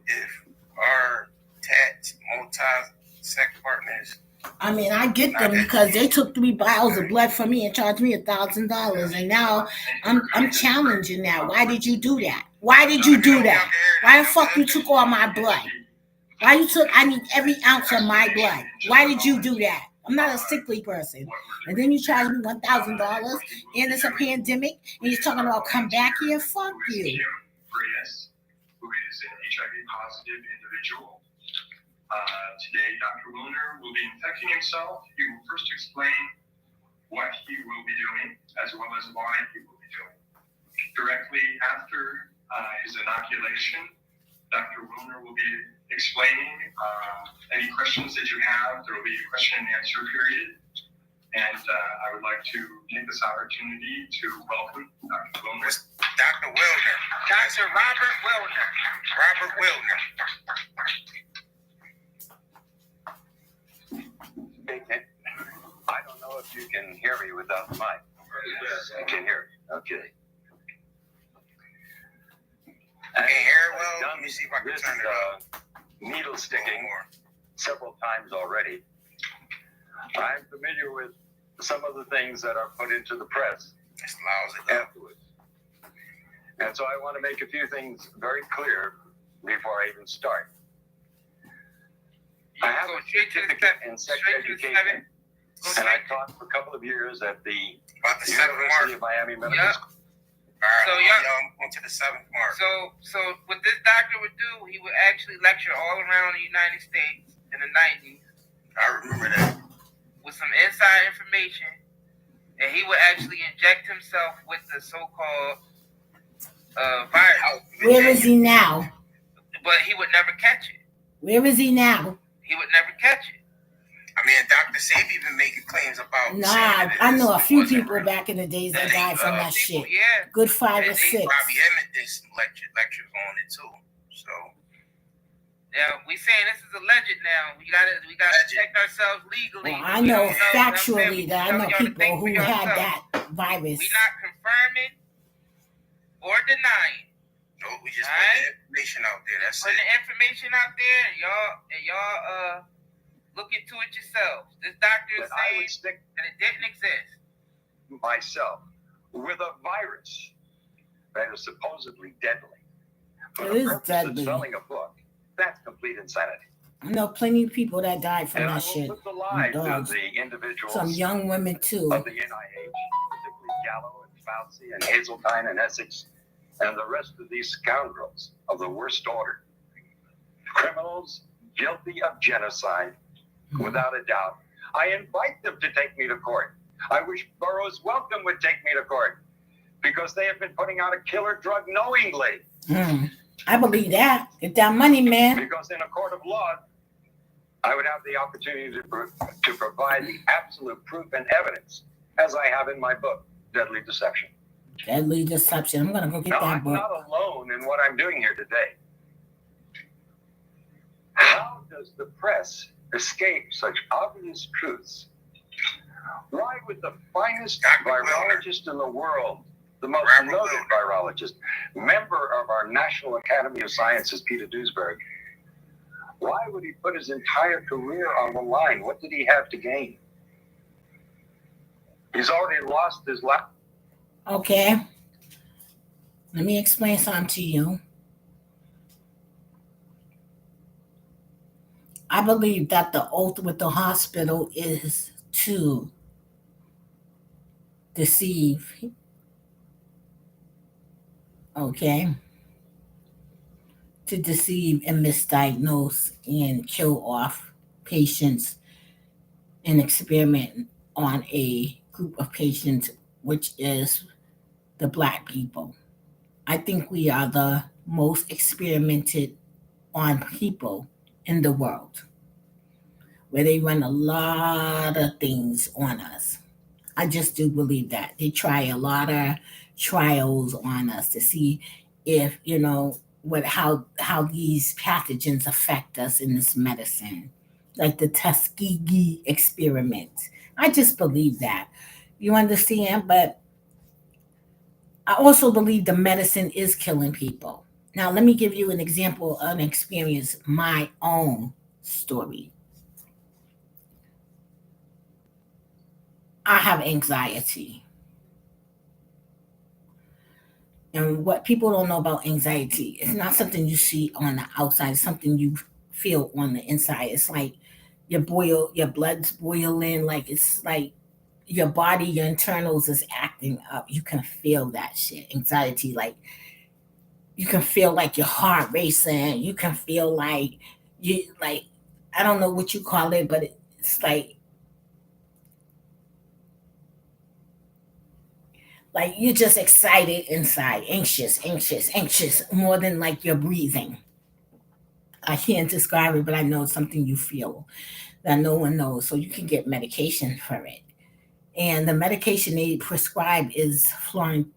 if our tats multi-sex partners. I mean, I get them because they took 3 vials of blood from me and charged me $1,000, and now I'm challenging that. Why did you do that? Why did you do that? Why the fuck you took all my blood? Why you took? I need every ounce of my blood. Why did you do that? I'm not a sickly person. And then you charge me $1,000, and it's a pandemic, and you're talking about come back here? Fuck you. Who is an HIV positive individual. Today, Dr. Wilner will be infecting himself. He will first explain what he will be doing, as well as why he will be doing. Directly after his inoculation, Dr. Wilner will be explaining any questions that you have. There will be a question and answer period. And I would like to take this opportunity to welcome Dr. Wilner. Dr. Wilner. Dr. Robert Wilner. Robert Wilner. I don't know if you can hear me without the mic. You can hear me. Okay. Can you hear it well? Let me see if I can this turn it up. Needle sticking several times already. I'm familiar with some of the things that are put into the press It's lousy. afterwards. And so I want to make a few things very clear before I even start. I have a certificate in sex education, and I taught for a couple of years at the University of Miami Medical School. All right, So, y'all going to the 7th mark. So what this doctor would do, he would actually lecture all around the United States in the 90s. I remember that. With some inside information, and he would actually inject himself with the so-called virus. Where is he now? But he would never catch it. Where is he now? He would never catch it. I mean, Dr. Sabi even making claims about. Nah, I know a few people back in the days that died from that people, shit. Yeah. Good 5 or 6. Bobby Emmett did some lectures on it too. So. Yeah, we saying this is alleged now. We gotta protect ourselves legally. Well, I know factually that I know people who had that virus. We're not confirming or denying. No, we just put the information out there. That's put the information out there, and y'all look into it yourselves. This doctor is saying that it didn't exist. Myself with a virus that is supposedly deadly. For It the is purpose deadly. of selling a book. That's complete insanity. I know plenty of people that died from that shit. Put the lives Dogs. of the individuals, some young women too. Of the NIH, particularly Gallo and Fauci and Hazeltine and Essex, and the rest of these scoundrels of the worst order. Criminals guilty of genocide, without a doubt. I invite them to take me to court. I wish Burroughs Welcome would take me to court because they have been putting out a killer drug knowingly. I believe that. Get that money, man. Because in a court of law, I would have the opportunity to provide the absolute proof and evidence, as I have in my book, Deadly Deception. Deadly Deception. I'm going to go get that book. I'm not alone in what I'm doing here today. How does the press escape such obvious truths? Why would the finest virologist in the world, the most noted virologist, member of our National Academy of Sciences, Peter Duesberg, why would he put his entire career on the line? What did he have to gain? He's already lost his life. Okay. Let me explain something to you. I believe that the oath with the hospital is to deceive. Okay? To deceive and misdiagnose and kill off patients and experiment on a group of patients, which is the Black people. I think we are the most experimented on people in the world, where they run a lot of things on us. I just do believe that. They try a lot of trials on us to see if, how these pathogens affect us in this medicine, like the Tuskegee experiment. I just believe that. You understand? But I also believe the medicine is killing people. Now, let me give you an example, an experience, my own story. I have anxiety. And what people don't know about anxiety, it's not something you see on the outside, it's something you feel on the inside. It's like your blood's boiling, like it's like your body, your internals is acting up. You can feel that shit. Anxiety, like you can feel like your heart racing. You can feel like I don't know what you call it, but it's like you're just excited inside, anxious, more than like you're breathing. I can't describe it, but I know it's something you feel that no one knows. So you can get medication for it. And the medication they prescribe is Florentine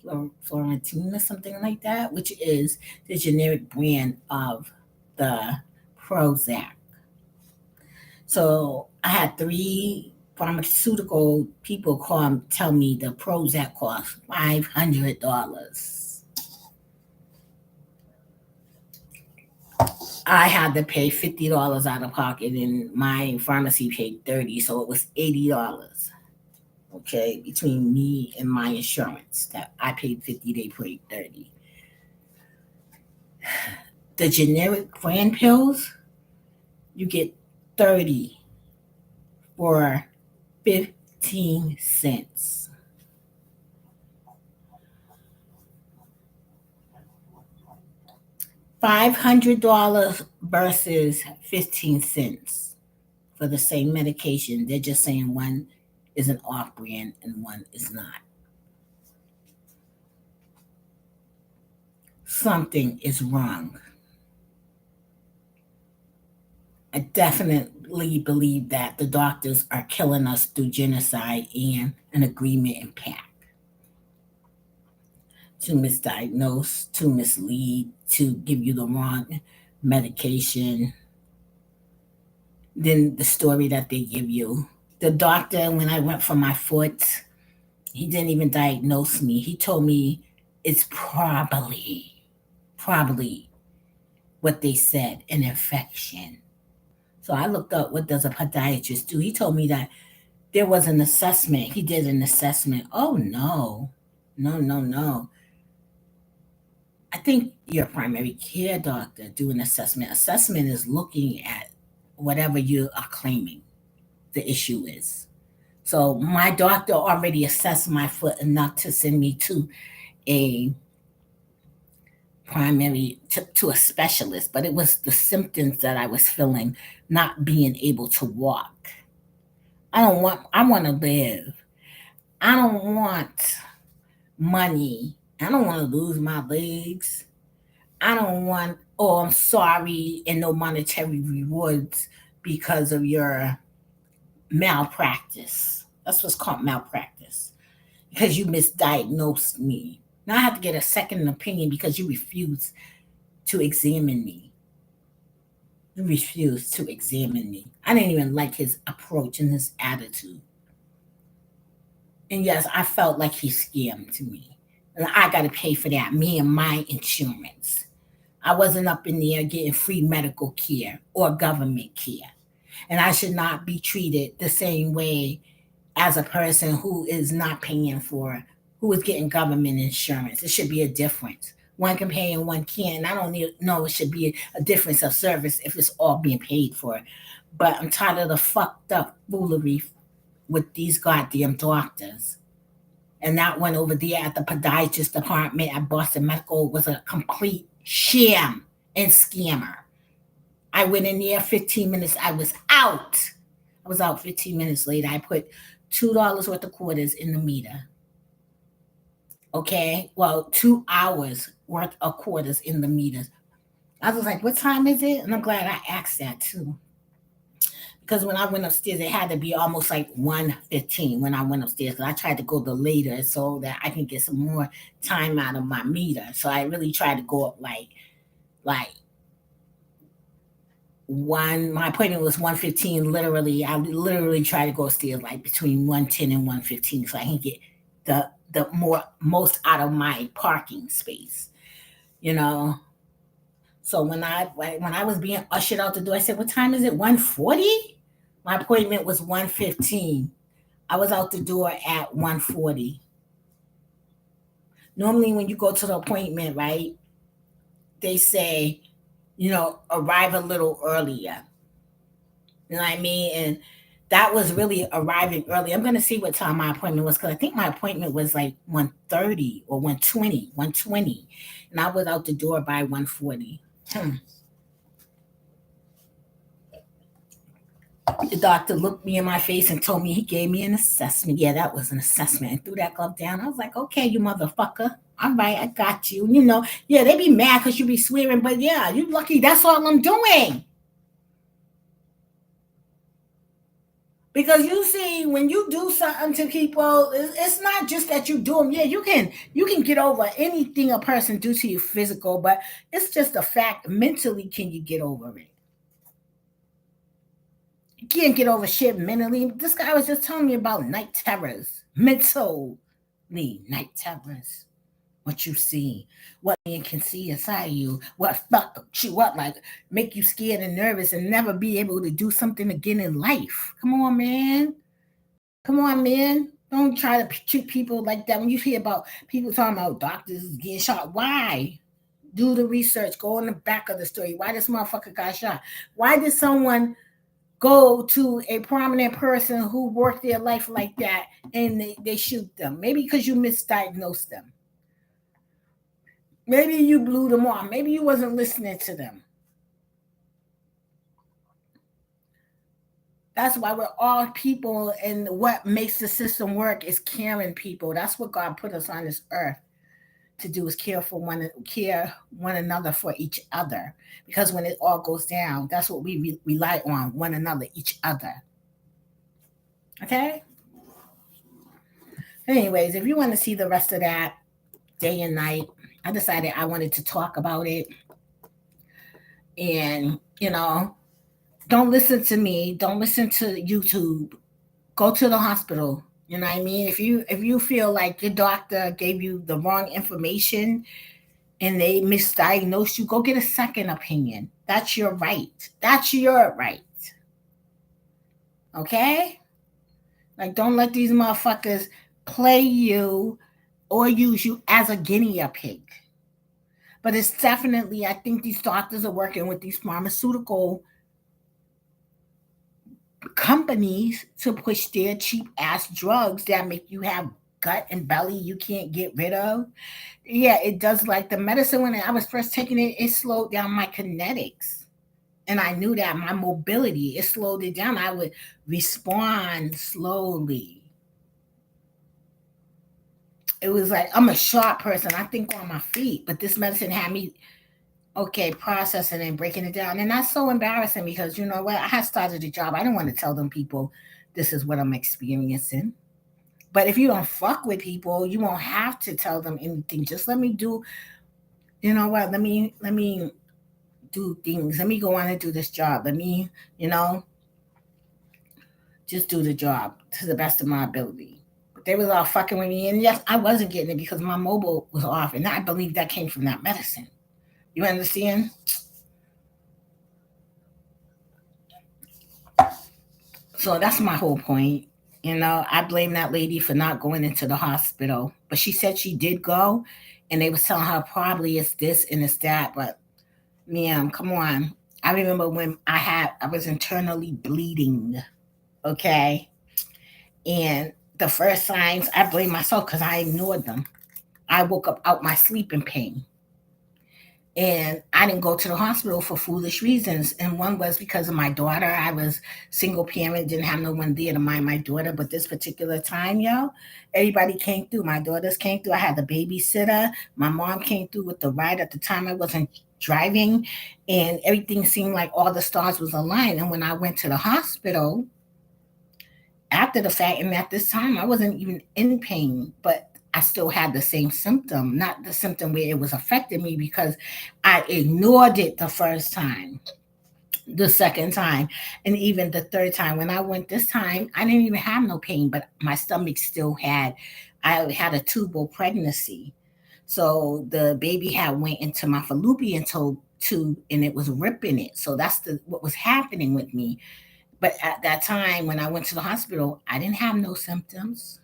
or something like that, which is the generic brand of the Prozac. So I had 3 pharmaceutical people tell me the Prozac cost $500. I had to pay $50 out of pocket, and my pharmacy paid $30, so it was $80. Okay, between me and my insurance, that I paid $50, they paid $30. The generic brand pills, you get 30 for 15 cents. $500 versus 15 cents for the same medication. They're just saying one is an off brand and one is not. something is wrong. I definitely believe that the doctors are killing us through genocide and an agreement and pact to misdiagnose, to mislead, to give you the wrong medication, then the story that they give you. The doctor, when I went for my foot, he didn't even diagnose me. He told me it's probably what they said, an infection. So I looked up what does a podiatrist do. He told me that there was an assessment. He did an assessment. Oh no, no. I think your primary care doctor do an assessment. Assessment is looking at whatever you are claiming the issue is. So my doctor already assessed my foot enough to send me to a to a specialist, but it was the symptoms that I was feeling, not being able to walk. I want to live. I don't want money. I don't want to lose my legs. I don't want, oh, I'm sorry, and no monetary rewards because of your malpractice. That's what's called malpractice. Because you misdiagnosed me. Now I have to get a second opinion because you refuse to examine me. You refused to examine me. I didn't even like his approach and his attitude. And yes, I felt like he scammed me. And I got to pay for that, me and my insurance. I wasn't up in there getting free medical care or government care. And I should not be treated the same way as a person who is not paying for, who is getting government insurance. It should be a difference. One can pay and one can't. I don't know it should be a difference of service if it's all being paid for. But I'm tired of the fucked up foolery with these goddamn doctors. And that one over there at the podiatrist department at Boston Medical was a complete sham and scammer. I went in there 15 minutes, I was out. I was out 15 minutes later. I put $2 worth of quarters in the meter. Okay? Well, 2 hours worth of quarters in the meters. I was like, what time is it? And I'm glad I asked that too. Because when I went upstairs, it had to be almost like 1:15 when I went upstairs. Because I tried to go the later so that I can get some more time out of my meter. So I really tried to go up like one. My appointment was 1:15. Literally, I literally tried to go upstairs like between 1:10 and 1:15 so I can get the most out of my parking space. You know. So when I was being ushered out the door, I said, "What time is it? 1:40." My appointment was 1:15. I was out the door at 1:40. Normally, when you go to the appointment, right, they say, arrive a little earlier. You know what I mean? And that was really arriving early. I'm gonna see what time my appointment was because I think my appointment was like 1:30 or 1:20, and I was out the door by 1:40. The doctor looked me in my face and told me he gave me an assessment. Yeah, that was an assessment. And threw that glove down. I was like, okay, you motherfucker. All right, I got you. Yeah, they be mad because you be swearing, but yeah, you lucky. That's all I'm doing. Because you see, when you do something to people, it's not just that you do them. Yeah, you can get over anything a person do to you physical, but it's just a fact. Mentally, can you get over it? You can't get over shit mentally. This guy was just telling me about night terrors, mentally night terrors. What you see, what man can see inside you, what fuck you up, like make you scared and nervous and never be able to do something again in life. Come on, man. Come on, man. Don't try to treat people like that. When you hear about people talking about doctors getting shot, why? Do the research. Go on the back of the story. Why this motherfucker got shot? Why did someone go to a prominent person who worked their life like that and they shoot them? Maybe because you misdiagnosed them. Maybe you blew them off. Maybe you wasn't listening to them. That's why we're all people, and what makes the system work is caring people. That's what God put us on this earth to do is care one another for each other. Because when it all goes down, that's what we rely on, one another, each other. Okay. Anyways, if you want to see the rest of that day and night, I decided I wanted to talk about it. And don't listen to me. Don't listen to YouTube. Go to the hospital. You know what I mean? If you feel like your doctor gave you the wrong information and they misdiagnosed you, go get a second opinion. That's your right. That's your right. Okay? Like, don't let these motherfuckers play you or use you as a guinea pig. But it's definitely, I think these doctors are working with these pharmaceutical companies to push their cheap ass drugs that make you have gut and belly you can't get rid of. Yeah, it does. Like the medicine, when I was first taking it, it slowed down my kinetics. And I knew that my mobility, it slowed it down. I would respond slowly. It was like I'm a sharp person. I think on my feet, but this medicine had me okay processing and breaking it down. And that's so embarrassing because you know what? I had started a job. I didn't want to tell them people this is what I'm experiencing. But if you don't fuck with people, you won't have to tell them anything. Just let me do. You know what? Let me do things. Let me go on and do this job. Let me, you know, just do the job to the best of my ability. But they was all fucking with me, and yes, I wasn't getting it because my mobile was off, and I believe that came from that medicine. You understand? So that's my whole point. I blame that lady for not going into the hospital, but she said she did go, and they was telling her probably it's this and it's that. But ma'am, come on. I remember when I was internally bleeding. Okay, and the first signs I blame myself because I ignored them. I woke up out my sleep in pain. And I didn't go to the hospital for foolish reasons. And one was because of my daughter. I was single parent, didn't have no one there to mind my daughter. But this particular time, yo, everybody came through. My daughters came through. I had the babysitter. My mom came through with the ride. At the time, I wasn't driving, and everything seemed like all the stars was aligned. And when I went to the hospital, after the fact, and at this time, I wasn't even in pain, but I still had the same symptom, not the symptom where it was affecting me because I ignored it the first time, the second time, and even the third time. When I went this time, I didn't even have no pain, but my stomach still I had a tubal pregnancy. So the baby had went into my fallopian tube and it was ripping it. So that's what was happening with me. But at that time, when I went to the hospital, I didn't have no symptoms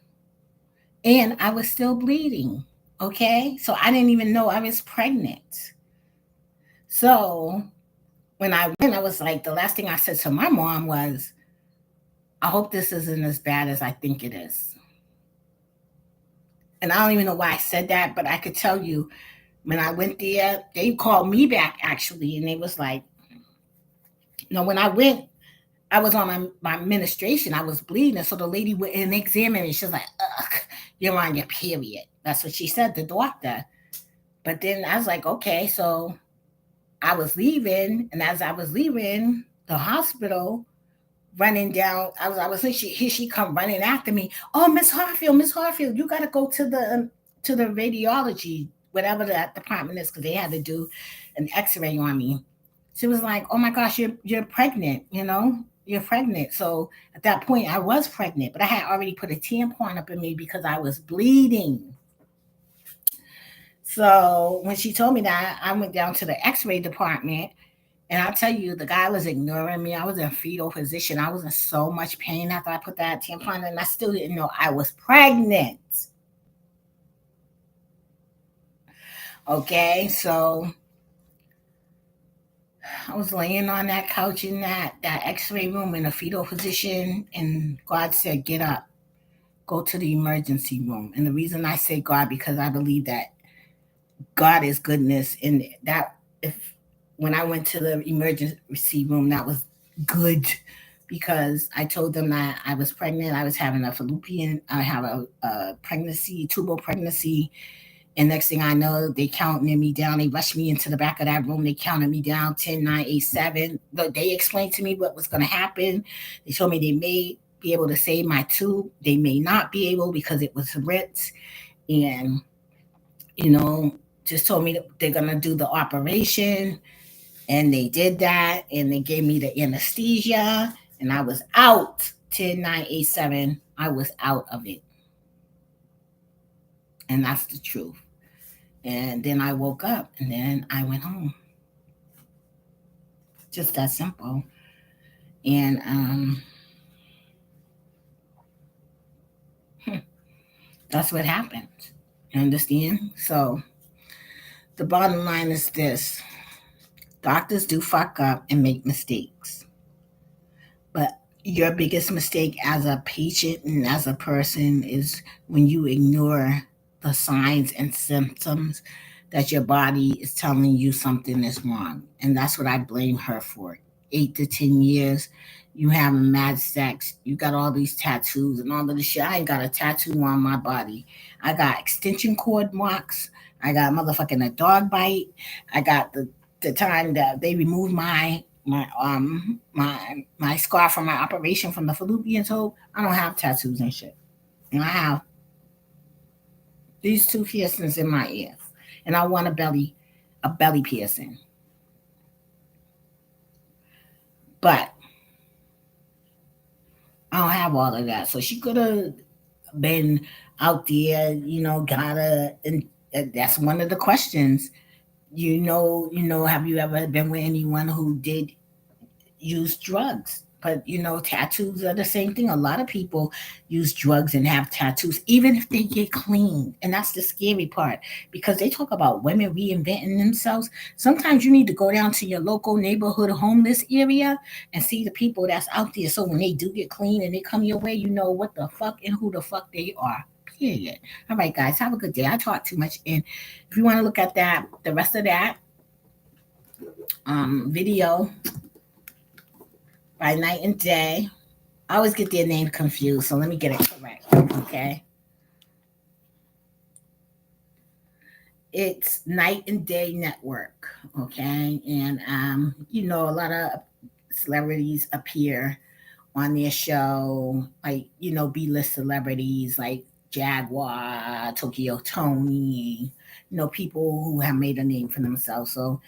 and I was still bleeding. Okay. So I didn't even know I was pregnant. So when I went, I was like, the last thing I said to my mom was, I hope this isn't as bad as I think it is. And I don't even know why I said that, but I could tell you when I went there, they called me back actually, and they was like, when I went, I was on my menstruation. I was bleeding. So the lady went and examined me. She was like, ugh, you're on your period. That's what she said, the doctor. But then I was like, okay. So I was leaving. And as I was leaving the hospital, running down, I was here she come running after me. Oh, Miss Harfield, you got to go to the radiology, whatever that department is, because they had to do an x-ray on me. She was like, "Oh my gosh, you're pregnant, you're pregnant." So at that point, I was pregnant, but I had already put a tampon up in me because I was bleeding. So when she told me that, I went down to the X-ray department, and I'll tell you, the guy was ignoring me. I was in fetal position. I was in so much pain after I put that tampon, and I still didn't know I was pregnant. Okay, so I was laying on that couch in that X-ray room in a fetal position, and God said, "Get up, go to the emergency room." And the reason I say God because I believe that God is goodness, and that if when I went to the emergency room, that was good because I told them that I was pregnant. I was having a fallopian. I have a pregnancy, tubal pregnancy, And next thing I know, they counting me down. They rushed me into the back of that room. They counted me down 10, 9, 8, 7. But they explained to me what was going to happen. They told me they may be able to save my tube. They may not be able because it was Ritz. And, you know, just told me that they're going to do the operation. And they did that. And they gave me the anesthesia. And I was out 10, 9, 8, 7. I was out of it. And that's the truth. And then I woke up and then I went home. Just that simple. And that's what happened. You understand? So the bottom line is this: doctors do fuck up and make mistakes. But your biggest mistake as a patient and as a person is when you ignore the signs and symptoms that your body is telling you something is wrong. And that's what I blame her for. 8 to 10 years, you having mad sex, you got all these tattoos and all of this shit. I ain't got a tattoo on my body. I got extension cord marks. I got motherfucking a dog bite. I got the time that they removed my scar from my operation from the fallopian tube. I don't have tattoos and shit. And I have these two piercings in my ear, and I want a belly piercing. But I don't have all of that. So she could have been out there, gotta. And that's one of the questions. Have you ever been with anyone who did use drugs? But tattoos are the same thing. A lot of people use drugs and have tattoos, even if they get clean. And that's the scary part because they talk about women reinventing themselves. Sometimes you need to go down to your local neighborhood homeless area and see the people that's out there. So when they do get clean and they come your way, you know what the fuck and who the fuck they are. Period. All right, guys, have a good day. I talk too much. And if you want to look at that, the rest of that video by night and day. I always get their name confused, so let me get it correct. Okay. It's Night and Day Network. Okay. And a lot of celebrities appear on their show, like, B-list celebrities like Jaguar, Tokyo Tony, people who have made a name for themselves. So,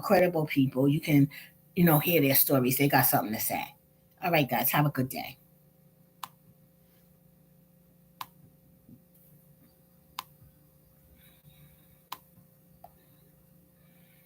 credible people, you can, hear their stories. They got something to say. All right, guys, have a good day.